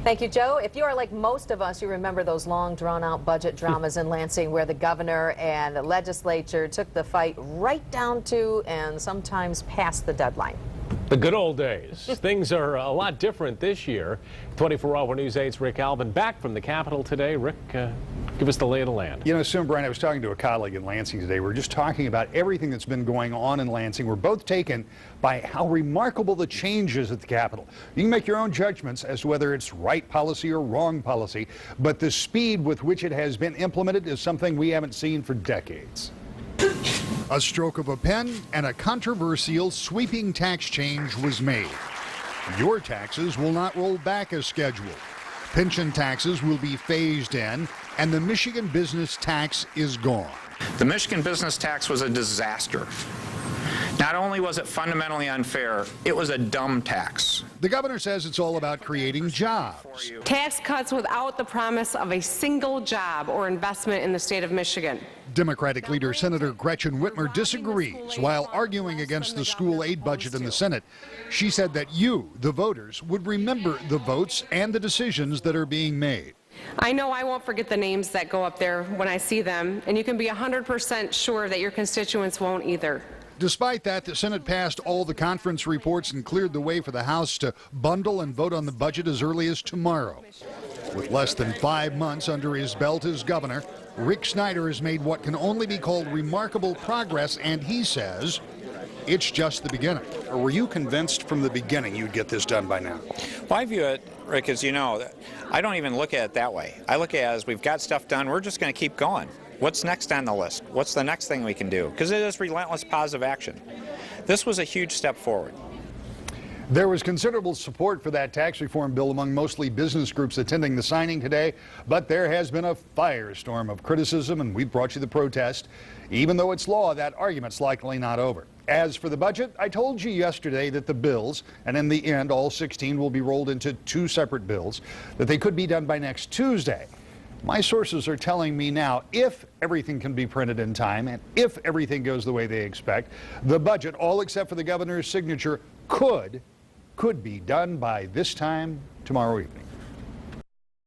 Thank you, Joe. If you are like most of us, you remember those long, drawn-out budget dramas in Lansing where the governor and the legislature took the fight right down to and sometimes past the deadline. The good old days. Things are a lot different this year. 24-hour News 8's Rick Alvin back from the Capitol today. Rick, give us the lay of the land. You know, Sue and Brian, I was talking to a colleague in Lansing today. We were just talking about everything that's been going on in Lansing. We're both taken by how remarkable the change is at the Capitol. You can make your own judgments as to whether it's right policy or wrong policy, but the speed with which it has been implemented is something we haven't seen for decades. A stroke of a pen and a controversial sweeping tax change was made. Your taxes will not roll back as scheduled. Pension taxes will be phased in, and the Michigan business tax is gone. The Michigan business tax was a disaster. Not only was it fundamentally unfair, it was a dumb tax. The governor says it's all about creating jobs. Tax cuts without the promise of a single job or investment in the state of Michigan. Democratic leader Senator Gretchen Whitmer disagrees while arguing against the school aid budget in the Senate. She said that you, the voters, would remember the votes and the decisions that are being made. I know I won't forget the names that go up there when I see them, and you can be 100% sure that your constituents won't either. Despite that, the Senate passed all the conference reports and cleared the way for the House to bundle and vote on the budget as early as tomorrow. With less than 5 months under his belt as governor, Rick Snyder has made what can only be called remarkable progress, and he says it's just the beginning. Or were you convinced from the beginning you'd get this done by now? Well, I view it, Rick, as you know, I don't even look at it that way. I look at it as we've got stuff done, we're just going to keep going. What's next on the list? What's the next thing we can do? Because it is relentless positive action. This was a huge step forward. There was considerable support for that tax reform bill among mostly business groups attending the signing today, but there has been a firestorm of criticism, and we brought you the protest. Even though it's law, that argument's likely not over. As for the budget, I told you yesterday that the bills, and in the end all 16 will be rolled into 2 separate bills, that they could be done by next Tuesday. My sources are telling me now, if everything can be printed in time and if everything goes the way they expect, the budget, all except for the governor's signature, could be done by this time tomorrow evening.